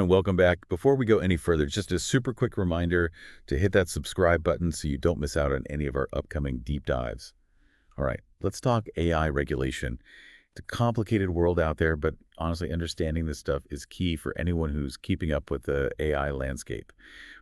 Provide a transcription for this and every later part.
and welcome back. Before we go any further, just a super quick reminder to hit that subscribe button so you don't miss out on any of our upcoming deep dives. All right, let's talk AI regulation. It's a complicated world out there, but honestly, understanding this stuff is key for anyone who's keeping up with the AI landscape.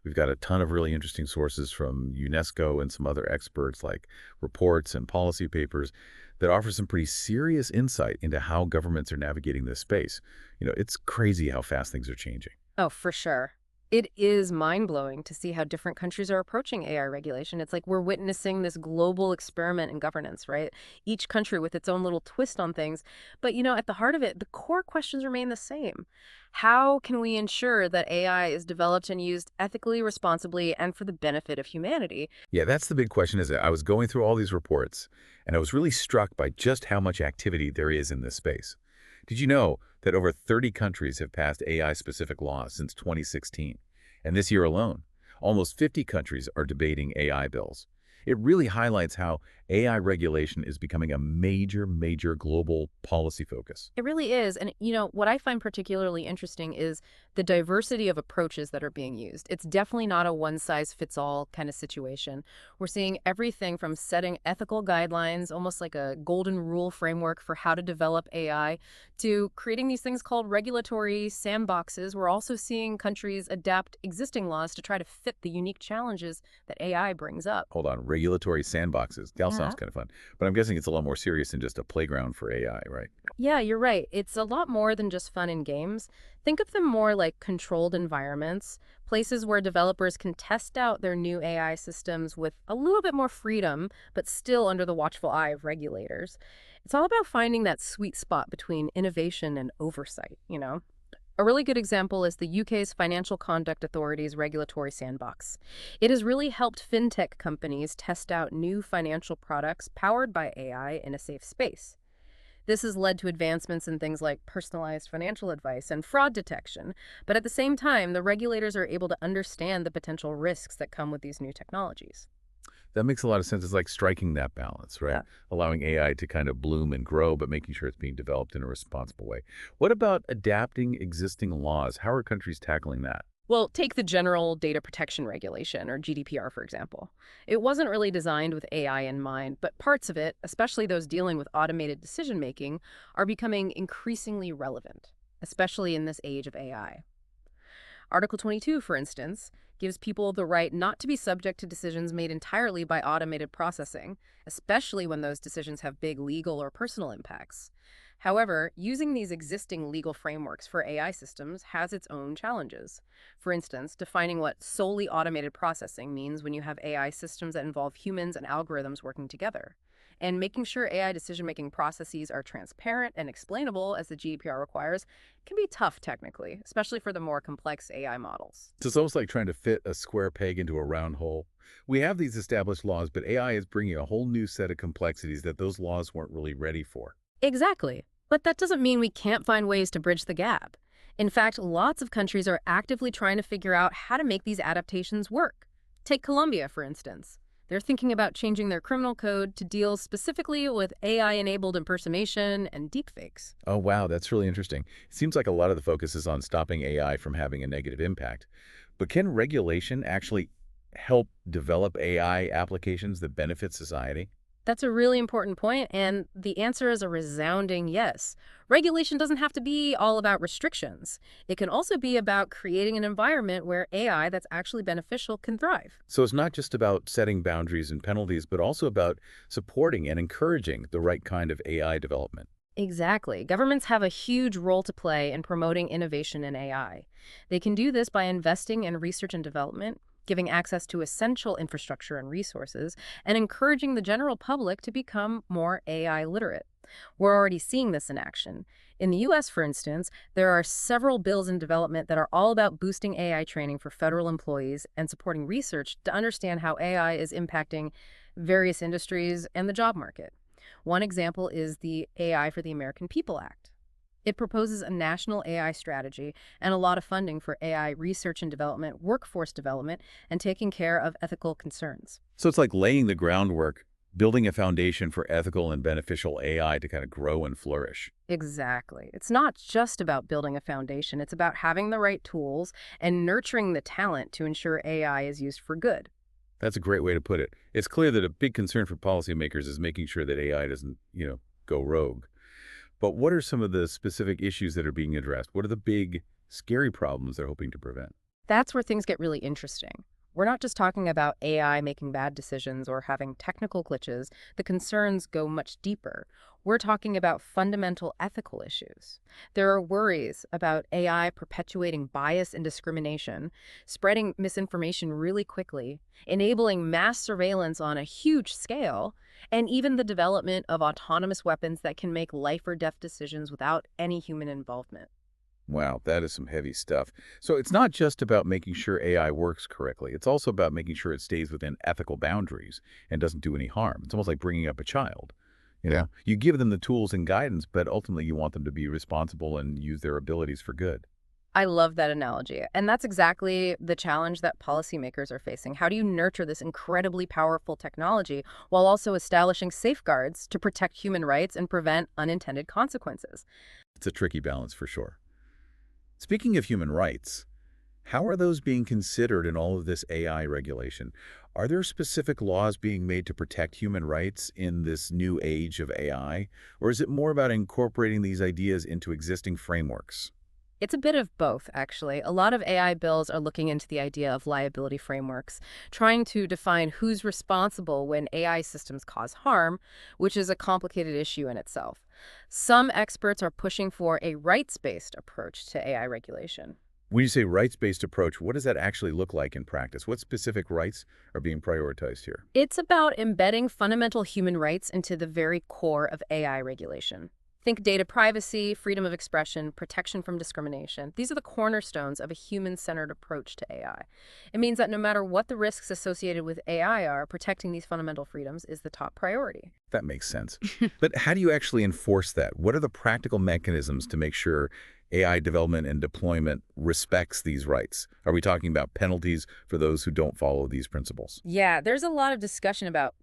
We've got a ton of really interesting sources from UNESCO and some other experts like reports and policy papers that offer some pretty serious insight into how governments are navigating this space. It's crazy how fast things are changing. Oh, for sure. It is mind-blowing to see how different countries are approaching AI regulation. It's like we're witnessing this global experiment in governance, right? Each country with its own little twist on things. But, at the heart of it, the core questions remain the same. How can we ensure that AI is developed and used ethically, responsibly, and for the benefit of humanity? Yeah, that's the big question, isn't it? I was going through all these reports, and I was really struck by just how much activity there is in this space. Did you know that over 30 countries have passed AI-specific laws since 2016? And this year alone, almost 50 countries are debating AI bills. It really highlights how AI regulation is becoming a major global policy focus. It really is. And, what I find particularly interesting is the diversity of approaches that are being used. It's definitely not a one-size-fits-all kind of situation. We're seeing everything from setting ethical guidelines, almost like a golden rule framework for how to develop AI, to creating these things called regulatory sandboxes. We're also seeing countries adapt existing laws to try to fit the unique challenges that AI brings up. Hold on, regulatory sandboxes. That Yeah. sounds kind of fun. But I'm guessing it's a lot more serious than just a playground for AI, right? Yeah, you're right. It's a lot more than just fun and games. Think of them more like controlled environments, places where developers can test out their new AI systems with a little bit more freedom, but still under the watchful eye of regulators. It's all about finding that sweet spot between innovation and oversight. A really good example is the UK's Financial Conduct Authority's regulatory sandbox. It has really helped fintech companies test out new financial products powered by AI in a safe space. This has led to advancements in things like personalized financial advice and fraud detection, but at the same time, the regulators are able to understand the potential risks that come with these new technologies. That makes a lot of sense. It's like striking that balance, right? Yeah. Allowing AI to kind of bloom and grow, but making sure it's being developed in a responsible way. What about adapting existing laws? How are countries tackling that? Well, take the General Data Protection Regulation, or GDPR, for example. It wasn't really designed with AI in mind, but parts of it, especially those dealing with automated decision-making, are becoming increasingly relevant, especially in this age of AI. Article 22, for instance, gives people the right not to be subject to decisions made entirely by automated processing, especially when those decisions have big legal or personal impacts. However, using these existing legal frameworks for AI systems has its own challenges. For instance, defining what solely automated processing means when you have AI systems that involve humans and algorithms working together. And making sure AI decision-making processes are transparent and explainable, as the GDPR requires, can be tough technically, especially for the more complex AI models. So it's almost like trying to fit a square peg into a round hole. We have these established laws, but AI is bringing a whole new set of complexities that those laws weren't really ready for. Exactly. But that doesn't mean we can't find ways to bridge the gap. In fact, lots of countries are actively trying to figure out how to make these adaptations work. Take Colombia, for instance. They're thinking about changing their criminal code to deal specifically with AI-enabled impersonation and deepfakes. Oh, wow, that's really interesting. It seems like a lot of the focus is on stopping AI from having a negative impact. But can regulation actually help develop AI applications that benefit society? That's a really important point, and the answer is a resounding yes. Regulation doesn't have to be all about restrictions. It can also be about creating an environment where AI that's actually beneficial can thrive. So it's not just about setting boundaries and penalties, but also about supporting and encouraging the right kind of AI development. Exactly. Governments have a huge role to play in promoting innovation in AI. They can do this by investing in research and development, giving access to essential infrastructure and resources, and encouraging the general public to become more AI literate. We're already seeing this in action. In the US, for instance, there are several bills in development that are all about boosting AI training for federal employees and supporting research to understand how AI is impacting various industries and the job market. One example is the AI for the American People Act. It proposes a national AI strategy and a lot of funding for AI research and development, workforce development, and taking care of ethical concerns. So it's like laying the groundwork building a foundation for ethical and beneficial AI to kind of grow and flourish. Exactly. It's not just about building a foundation. It's about having the right tools and nurturing the talent to ensure AI is used for good. That's a great way to put it. It's clear that a big concern for policymakers is making sure that AI doesn't, go rogue. But what are some of the specific issues that are being addressed? What are the big, scary problems they're hoping to prevent? That's where things get really interesting. We're not just talking about AI making bad decisions or having technical glitches. The concerns go much deeper. We're talking about fundamental ethical issues. There are worries about AI perpetuating bias and discrimination, spreading misinformation really quickly, enabling mass surveillance on a huge scale, and even the development of autonomous weapons that can make life or death decisions without any human involvement. Wow, that is some heavy stuff. So it's not just about making sure AI works correctly. It's also about making sure it stays within ethical boundaries and doesn't do any harm. It's almost like bringing up a child. You give them the tools and guidance, but ultimately you want them to be responsible and use their abilities for good. I love that analogy. And that's exactly the challenge that policymakers are facing. How do you nurture this incredibly powerful technology while also establishing safeguards to protect human rights and prevent unintended consequences? It's a tricky balance for sure. Speaking of human rights, how are those being considered in all of this AI regulation? Are there specific laws being made to protect human rights in this new age of AI? Or is it more about incorporating these ideas into existing frameworks? It's a bit of both, actually. A lot of AI bills are looking into the idea of liability frameworks, trying to define who's responsible when AI systems cause harm, which is a complicated issue in itself. Some experts are pushing for a rights-based approach to AI regulation. When you say rights-based approach, what does that actually look like in practice? What specific rights are being prioritized here? It's about embedding fundamental human rights into the very core of AI regulation. Think data privacy, freedom of expression, protection from discrimination. These are the cornerstones of a human-centered approach to AI. It means that no matter what the risks associated with AI are, protecting these fundamental freedoms is the top priority. That makes sense. But how do you actually enforce that? What are the practical mechanisms to make sure AI development and deployment respects these rights? Are we talking about penalties for those who don't follow these principles? Yeah, there's a lot of discussion about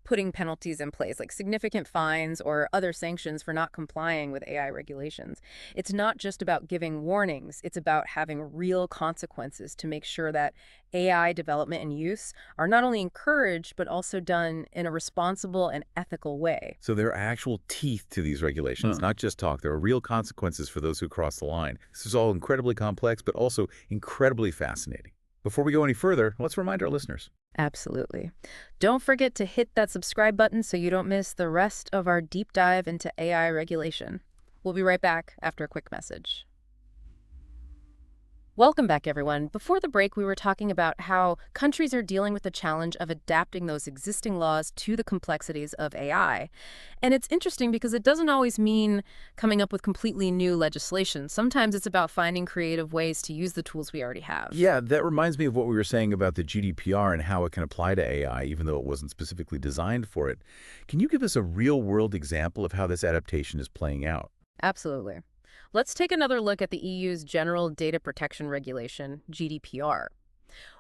putting penalties in place, like significant fines or other sanctions for not complying with AI regulations. It's not just about giving warnings, it's about having real consequences to make sure that AI development and use are not only encouraged, but also done in a responsible and ethical way. So there are actual teeth to these regulations, not just talk. There are real consequences for those who cross the line. This is all incredibly complex, but also incredibly fascinating. Before we go any further, let's remind our listeners. Absolutely. Don't forget to hit that subscribe button so you don't miss the rest of our deep dive into AI regulation. We'll be right back after a quick message. Welcome back, everyone. Before the break, we were talking about how countries are dealing with the challenge of adapting those existing laws to the complexities of AI. And it's interesting because it doesn't always mean coming up with completely new legislation. Sometimes it's about finding creative ways to use the tools we already have. Yeah, that reminds me of what we were saying about the GDPR and how it can apply to AI, even though it wasn't specifically designed for it. Can you give us a real-world example of how this adaptation is playing out? Absolutely. Let's take another look at the EU's General Data Protection Regulation, GDPR.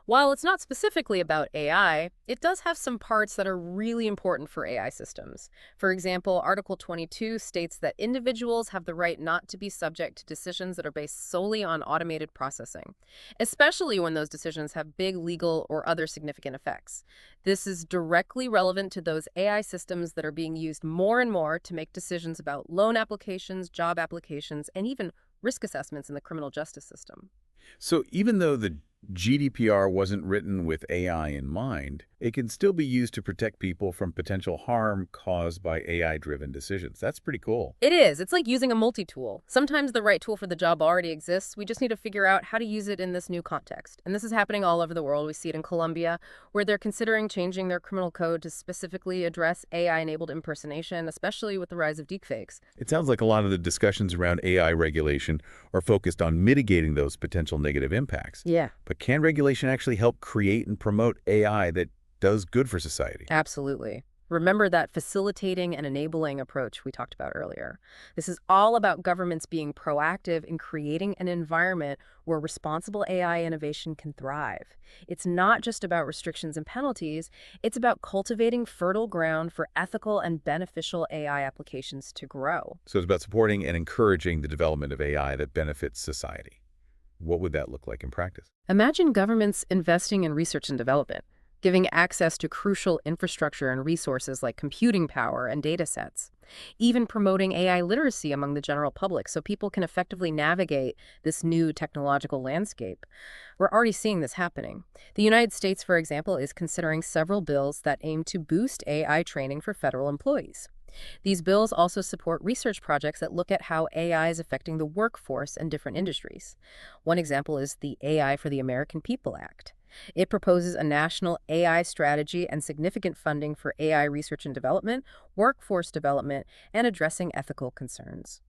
While it's not specifically about AI, it does have some parts that are really important for AI systems. For example, Article 22 states that individuals have the right not to be subject to decisions that are based solely on automated processing, especially when those decisions have big legal or other significant effects. This is directly relevant to those AI systems that are being used more and more to make decisions about loan applications, job applications, and even risk assessments in the criminal justice system. So even though the GDPR wasn't written with AI in mind, it can still be used to protect people from potential harm caused by AI-driven decisions. That's pretty cool. It is. It's like using a multi-tool. Sometimes the right tool for the job already exists. We just need to figure out how to use it in this new context. And this is happening all over the world. We see it in Colombia, where they're considering changing their criminal code to specifically address AI-enabled impersonation, especially with the rise of deepfakes. It sounds like a lot of the discussions around AI regulation are focused on mitigating those potential negative impacts. Yeah. But can regulation actually help create and promote AI that does good for society? Absolutely. Remember that facilitating and enabling approach we talked about earlier. This is all about governments being proactive in creating an environment where responsible AI innovation can thrive. It's not just about restrictions and penalties, it's about cultivating fertile ground for ethical and beneficial AI applications to grow. So it's about supporting and encouraging the development of AI that benefits society. What would that look like in practice? Imagine governments investing in research and development, giving access to crucial infrastructure and resources like computing power and data sets, even promoting AI literacy among the general public so people can effectively navigate this new technological landscape. We're already seeing this happening. The United States, for example, is considering several bills that aim to boost AI training for federal employees. These bills also support research projects that look at how AI is affecting the workforce and different industries. One example is the AI for the American People Act. It proposes a national AI strategy and significant funding for AI research and development, workforce development, and addressing ethical concerns.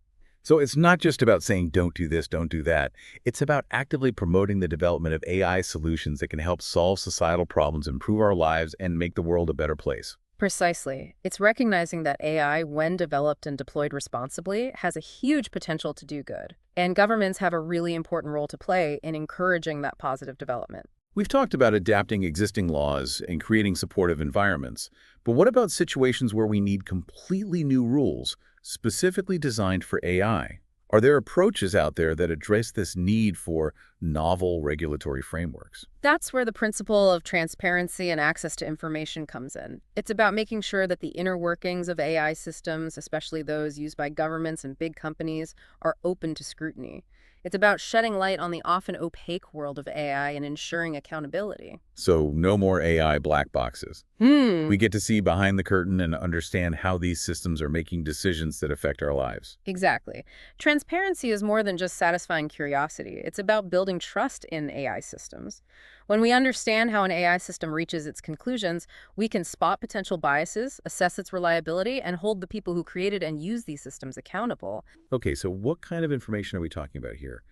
So it's not just about saying don't do this, don't do that. It's about actively promoting the development of AI solutions that can help solve societal problems, improve our lives, and make the world a better place. Precisely. It's recognizing that AI, when developed and deployed responsibly, has a huge potential to do good. And governments have a really important role to play in encouraging that positive development. We've talked about adapting existing laws and creating supportive environments, but what about situations where we need completely new rules, specifically designed for AI? Are there approaches out there that address this need for novel regulatory frameworks? That's where the principle of transparency and access to information comes in. It's about making sure that the inner workings of AI systems, especially those used by governments and big companies, are open to scrutiny. It's about shedding light on the often opaque world of AI and ensuring accountability. So no more AI black boxes. We get to see behind the curtain and understand how these systems are making decisions that affect our lives. Exactly. Transparency is more than just satisfying curiosity. It's about building trust in AI systems. When we understand how an AI system reaches its conclusions, we can spot potential biases, assess its reliability, and hold the people who created and use these systems accountable. Okay, so what kind of information are we talking about here?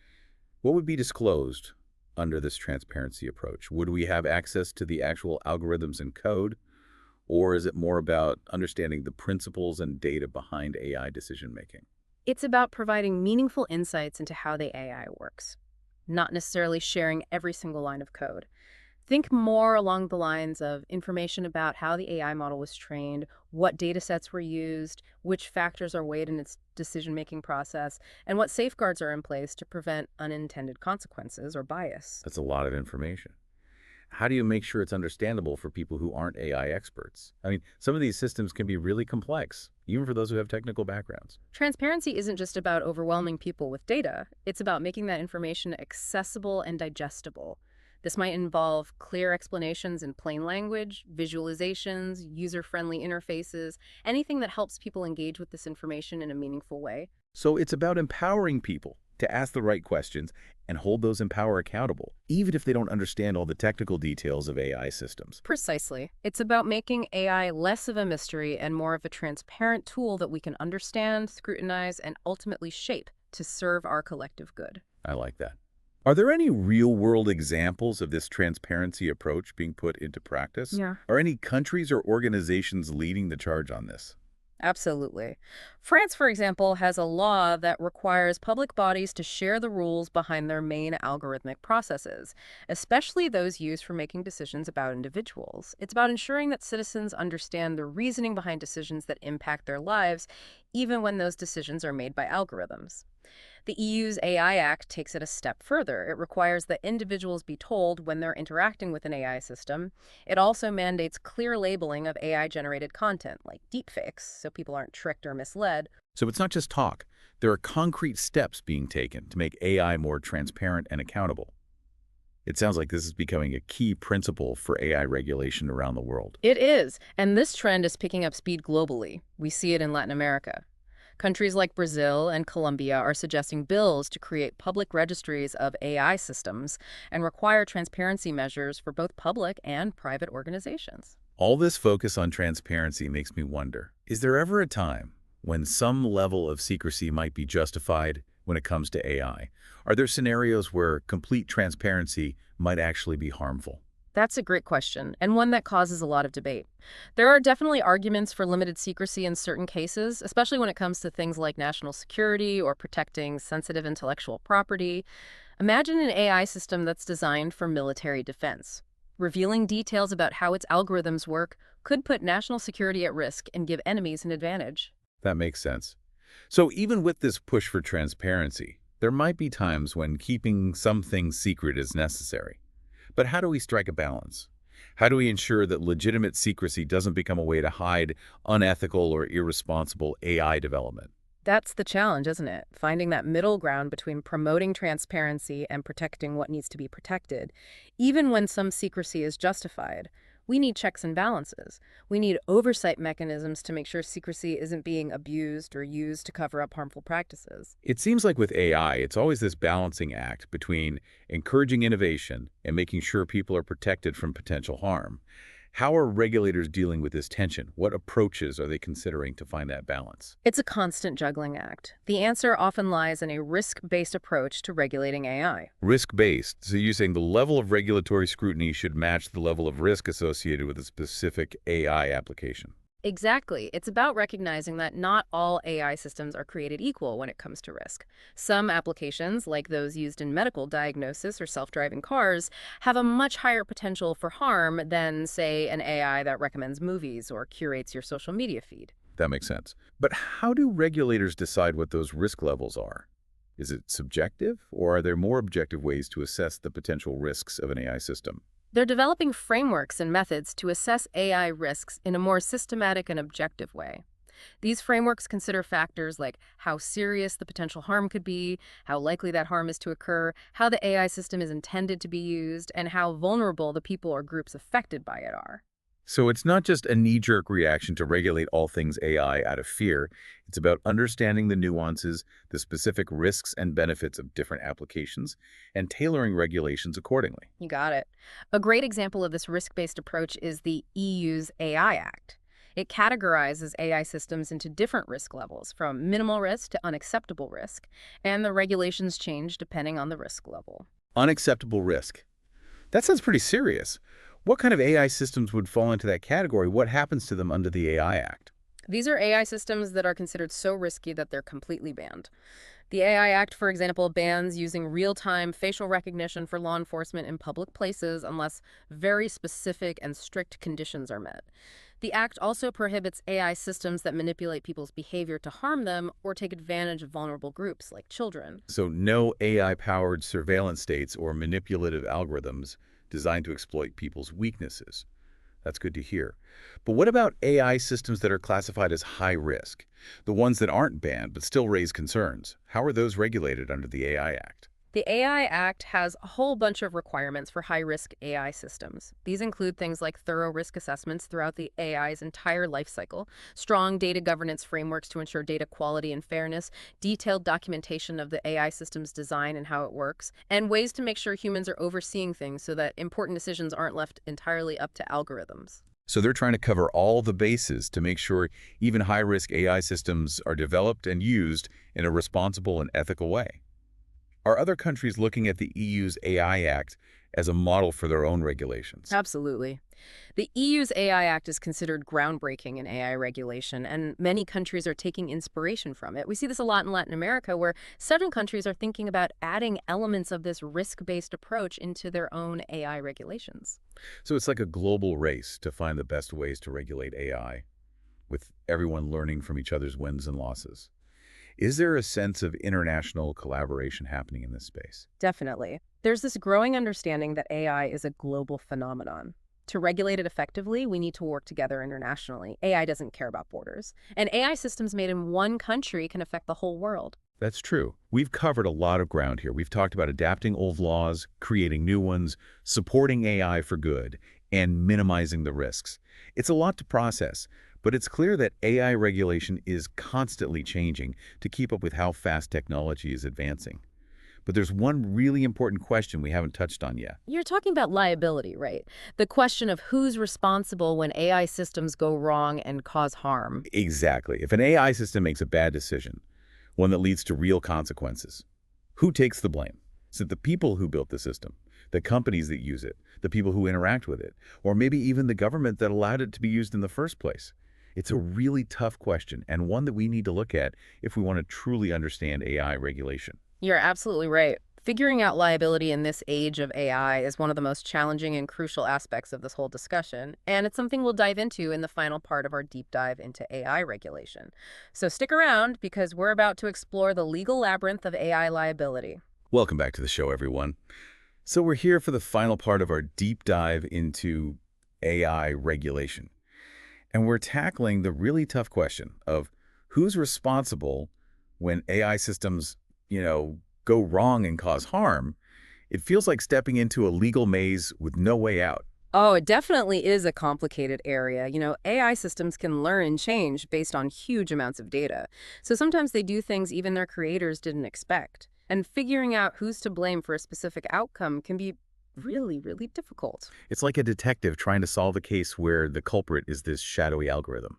What would be disclosed under this transparency approach? Would we have access to the actual algorithms and code, or is it more about understanding the principles and data behind AI decision-making? It's about providing meaningful insights into how the AI works, not necessarily sharing every single line of code. Think more along the lines of information about how the AI model was trained, what data sets were used, which factors are weighed in its decision-making process, and what safeguards are in place to prevent unintended consequences or bias. That's a lot of information. How do you make sure it's understandable for people who aren't AI experts? I mean, some of these systems can be really complex, even for those who have technical backgrounds. Transparency isn't just about overwhelming people with data. It's about making that information accessible and digestible. This might involve clear explanations in plain language, visualizations, user-friendly interfaces, anything that helps people engage with this information in a meaningful way. So it's about empowering people to ask the right questions and hold those in power accountable, even if they don't understand all the technical details of AI systems. Precisely. It's about making AI less of a mystery and more of a transparent tool that we can understand, scrutinize, and ultimately shape to serve our collective good. I like that. Are there any real-world examples of this transparency approach being put into practice? Yeah. Are any countries or organizations leading the charge on this? Absolutely. France, for example, has a law that requires public bodies to share the rules behind their main algorithmic processes, especially those used for making decisions about individuals. It's about ensuring that citizens understand the reasoning behind decisions that impact their lives, even when those decisions are made by algorithms. The EU's AI Act takes it a step further. It requires that individuals be told when they're interacting with an AI system. It also mandates clear labeling of AI-generated content, like deepfakes, so people aren't tricked or misled. So it's not just talk. There are concrete steps being taken to make AI more transparent and accountable. It sounds like this is becoming a key principle for AI regulation around the world. It is, and this trend is picking up speed globally. We see it in Latin America. Countries like Brazil and Colombia are suggesting bills to create public registries of AI systems and require transparency measures for both public and private organizations. All this focus on transparency makes me wonder, is there ever a time when some level of secrecy might be justified when it comes to AI? Are there scenarios where complete transparency might actually be harmful? That's a great question, and one that causes a lot of debate. There are definitely arguments for limited secrecy in certain cases, especially when it comes to things like national security or protecting sensitive intellectual property. Imagine an AI system that's designed for military defense. Revealing details about how its algorithms work could put national security at risk and give enemies an advantage. That makes sense. So even with this push for transparency, there might be times when keeping some things secret is necessary. But how do we strike a balance? How do we ensure that legitimate secrecy doesn't become a way to hide unethical or irresponsible AI development? That's the challenge, isn't it? Finding that middle ground between promoting transparency and protecting what needs to be protected, even when some secrecy is justified. We need checks and balances. We need oversight mechanisms to make sure secrecy isn't being abused or used to cover up harmful practices. It seems like with AI, it's always this balancing act between encouraging innovation and making sure people are protected from potential harm. How are regulators dealing with this tension? What approaches are they considering to find that balance? It's a constant juggling act. The answer often lies in a risk-based approach to regulating AI. Risk-based, so you're saying the level of regulatory scrutiny should match the level of risk associated with a specific AI application. Exactly. It's about recognizing that not all AI systems are created equal when it comes to risk. Some applications, like those used in medical diagnosis or self-driving cars, have a much higher potential for harm than, say, an AI that recommends movies or curates your social media feed. That makes sense. But how do regulators decide what those risk levels are? Is it subjective, or are there more objective ways to assess the potential risks of an AI system? They're developing frameworks and methods to assess AI risks in a more systematic and objective way. These frameworks consider factors like how serious the potential harm could be, how likely that harm is to occur, how the AI system is intended to be used, and how vulnerable the people or groups affected by it are. So it's not just a knee-jerk reaction to regulate all things AI out of fear. It's about understanding the nuances, the specific risks and benefits of different applications, and tailoring regulations accordingly. You got it. A great example of this risk-based approach is the EU's AI Act. It categorizes AI systems into different risk levels, from minimal risk to unacceptable risk, and the regulations change depending on the risk level. Unacceptable risk. That sounds pretty serious. What kind of AI systems would fall into that category? What happens to them under the AI Act? These are AI systems that are considered so risky that they're completely banned. The AI Act, for example, bans using real-time facial recognition for law enforcement in public places unless very specific and strict conditions are met. The Act also prohibits AI systems that manipulate people's behavior to harm them or take advantage of vulnerable groups like children. So no AI-powered surveillance states or manipulative algorithms designed to exploit people's weaknesses. That's good to hear. But what about AI systems that are classified as high risk? The ones that aren't banned but still raise concerns. How are those regulated under the AI Act? The AI Act has a whole bunch of requirements for high-risk AI systems. These include things like thorough risk assessments throughout the AI's entire life cycle, strong data governance frameworks to ensure data quality and fairness, detailed documentation of the AI system's design and how it works, and ways to make sure humans are overseeing things so that important decisions aren't left entirely up to algorithms. So they're trying to cover all the bases to make sure even high-risk AI systems are developed and used in a responsible and ethical way. Are other countries looking at the EU's AI Act as a model for their own regulations? Absolutely. The EU's AI Act is considered groundbreaking in AI regulation, and many countries are taking inspiration from it. We see this a lot in Latin America, where several countries are thinking about adding elements of this risk-based approach into their own AI regulations. So it's like a global race to find the best ways to regulate AI, with everyone learning from each other's wins and losses. Is there a sense of international collaboration happening in this space? Definitely. There's this growing understanding that AI is a global phenomenon. To regulate it effectively, we need to work together internationally. AI doesn't care about borders. And AI systems made in one country can affect the whole world. That's true. We've covered a lot of ground here. We've talked about adapting old laws, creating new ones, supporting AI for good, and minimizing the risks. It's a lot to process, but it's clear that AI regulation is constantly changing to keep up with how fast technology is advancing. But there's one really important question we haven't touched on yet. You're talking about liability, right? The question of who's responsible when AI systems go wrong and cause harm. Exactly. If an AI system makes a bad decision, one that leads to real consequences, who takes the blame? Is it the people who built the system, the companies that use it, the people who interact with it, or maybe even the government that allowed it to be used in the first place? It's a really tough question, and one that we need to look at if we want to truly understand AI regulation. You're absolutely right. Figuring out liability in this age of AI is one of the most challenging and crucial aspects of this whole discussion, and it's something we'll dive into in the final part of our deep dive into AI regulation. So stick around because we're about to explore the legal labyrinth of AI liability. Welcome back to the show, everyone. So we're here for the final part of our deep dive into AI regulation. And we're tackling the really tough question of who's responsible when AI systems, go wrong and cause harm. It feels like stepping into a legal maze with no way out. Oh, it definitely is a complicated area. AI systems can learn and change based on huge amounts of data. So sometimes they do things even their creators didn't expect. And figuring out who's to blame for a specific outcome can be really, really difficult. It's like a detective trying to solve a case where the culprit is this shadowy algorithm.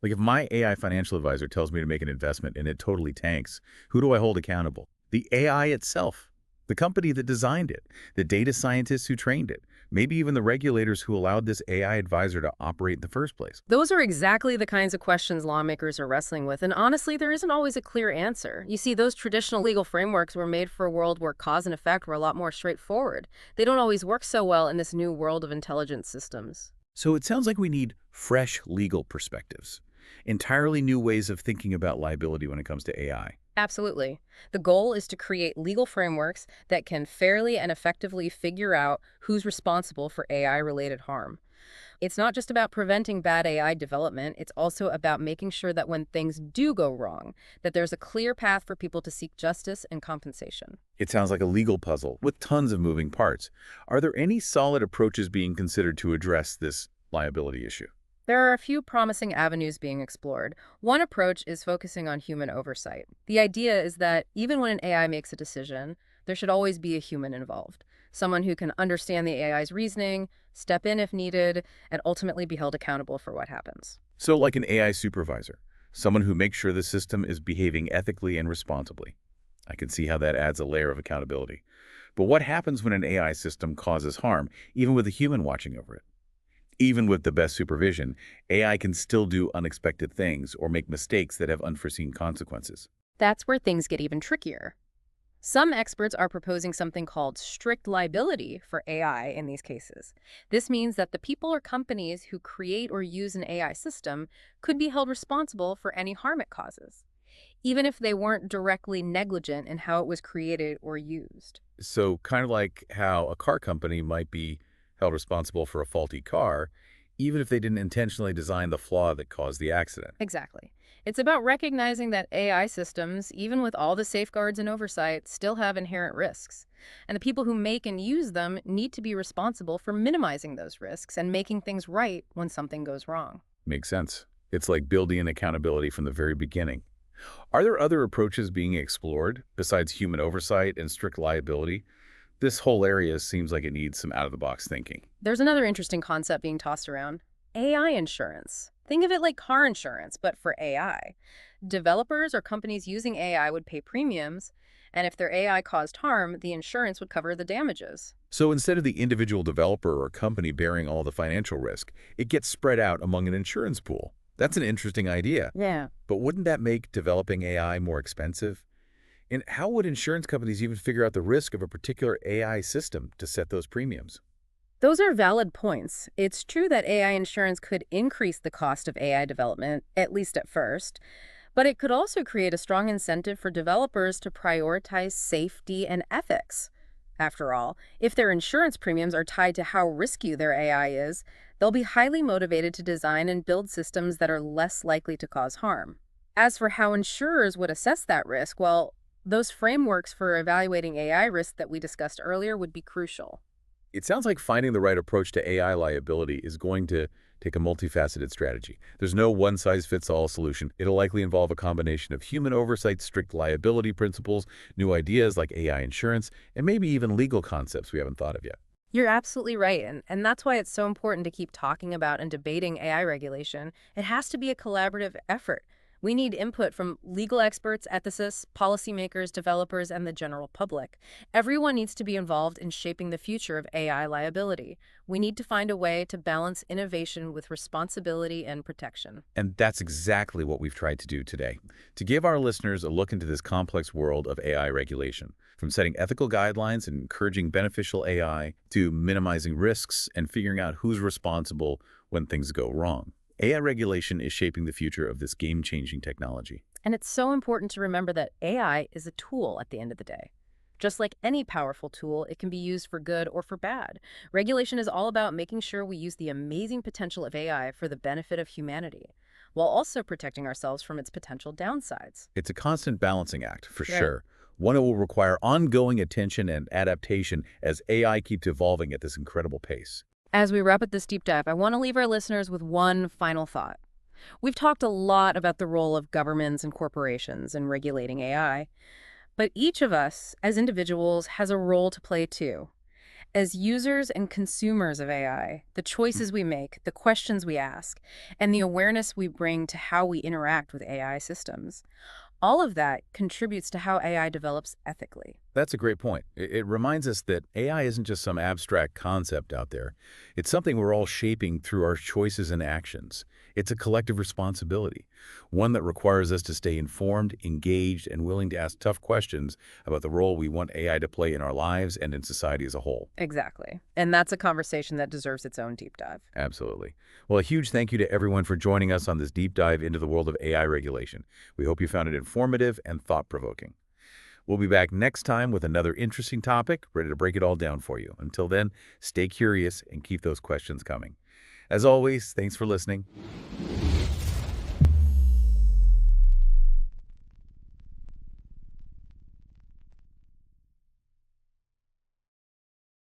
Like if my AI financial advisor tells me to make an investment and it totally tanks, who do I hold accountable? The AI itself, the company that designed it, the data scientists who trained it, maybe even the regulators who allowed this AI advisor to operate in the first place. Those are exactly the kinds of questions lawmakers are wrestling with, and honestly, there isn't always a clear answer. You see, those traditional legal frameworks were made for a world where cause and effect were a lot more straightforward. They don't always work so well in this new world of intelligent systems. So it sounds like we need fresh legal perspectives, entirely new ways of thinking about liability when it comes to AI. Absolutely. The goal is to create legal frameworks that can fairly and effectively figure out who's responsible for AI-related harm. It's not just about preventing bad AI development, it's also about making sure that when things do go wrong, that there's a clear path for people to seek justice and compensation. It sounds like a legal puzzle with tons of moving parts. Are there any solid approaches being considered to address this liability issue? There are a few promising avenues being explored. One approach is focusing on human oversight. The idea is that even when an AI makes a decision, there should always be a human involved. Someone who can understand the AI's reasoning, step in if needed, and ultimately be held accountable for what happens. So like an AI supervisor, someone who makes sure the system is behaving ethically and responsibly. I can see how that adds a layer of accountability. But what happens when an AI system causes harm, even with a human watching over it? Even with the best supervision, AI can still do unexpected things or make mistakes that have unforeseen consequences. That's where things get even trickier. Some experts are proposing something called strict liability for AI in these cases. This means that the people or companies who create or use an AI system could be held responsible for any harm it causes, even if they weren't directly negligent in how it was created or used. So kind of like how a car company might be held responsible for a faulty car, even if they didn't intentionally design the flaw that caused the accident. Exactly. It's about recognizing that AI systems, even with all the safeguards and oversight, still have inherent risks. And the people who make and use them need to be responsible for minimizing those risks and making things right when something goes wrong. Makes sense. It's like building in accountability from the very beginning. Are there other approaches being explored besides human oversight and strict liability? This whole area seems like it needs some out-of-the-box thinking. There's another interesting concept being tossed around: AI insurance. Think of it like car insurance, but for AI. Developers or companies using AI would pay premiums, and if their AI caused harm, the insurance would cover the damages. So instead of the individual developer or company bearing all the financial risk, it gets spread out among an insurance pool. That's an interesting idea. Yeah. But wouldn't that make developing AI more expensive? And how would insurance companies even figure out the risk of a particular AI system to set those premiums? Those are valid points. It's true that AI insurance could increase the cost of AI development, at least at first, but it could also create a strong incentive for developers to prioritize safety and ethics. After all, if their insurance premiums are tied to how risky their AI is, they'll be highly motivated to design and build systems that are less likely to cause harm. As for how insurers would assess that risk, well, those frameworks for evaluating AI risk that we discussed earlier would be crucial. It sounds like finding the right approach to AI liability is going to take a multifaceted strategy. There's no one-size-fits-all solution. It'll likely involve a combination of human oversight, strict liability principles, new ideas like AI insurance, and maybe even legal concepts we haven't thought of yet. You're absolutely right, and that's why it's so important to keep talking about and debating AI regulation. It has to be a collaborative effort. We need input from legal experts, ethicists, policymakers, developers, and the general public. Everyone needs to be involved in shaping the future of AI liability. We need to find a way to balance innovation with responsibility and protection. And that's exactly what we've tried to do today, to give our listeners a look into this complex world of AI regulation, from setting ethical guidelines and encouraging beneficial AI to minimizing risks and figuring out who's responsible when things go wrong. AI regulation is shaping the future of this game-changing technology. And it's so important to remember that AI is a tool at the end of the day. Just like any powerful tool, it can be used for good or for bad. Regulation is all about making sure we use the amazing potential of AI for the benefit of humanity, while also protecting ourselves from its potential downsides. It's a constant balancing act, for Right. sure. One that will require ongoing attention and adaptation as AI keeps evolving at this incredible pace. As we wrap up this deep dive, I want to leave our listeners with one final thought. We've talked a lot about the role of governments and corporations in regulating AI, but each of us, as individuals, has a role to play too. As users and consumers of AI, the choices we make, the questions we ask, and the awareness we bring to how we interact with AI systems, all of that contributes to how AI develops ethically. That's a great point. It reminds us that AI isn't just some abstract concept out there. It's something we're all shaping through our choices and actions. It's a collective responsibility, one that requires us to stay informed, engaged, and willing to ask tough questions about the role we want AI to play in our lives and in society as a whole. Exactly. And that's a conversation that deserves its own deep dive. Absolutely. Well, a huge thank you to everyone for joining us on this deep dive into the world of AI regulation. We hope you found it informative and thought-provoking. We'll be back next time with another interesting topic, ready to break it all down for you. Until then, stay curious and keep those questions coming. As always, thanks for listening.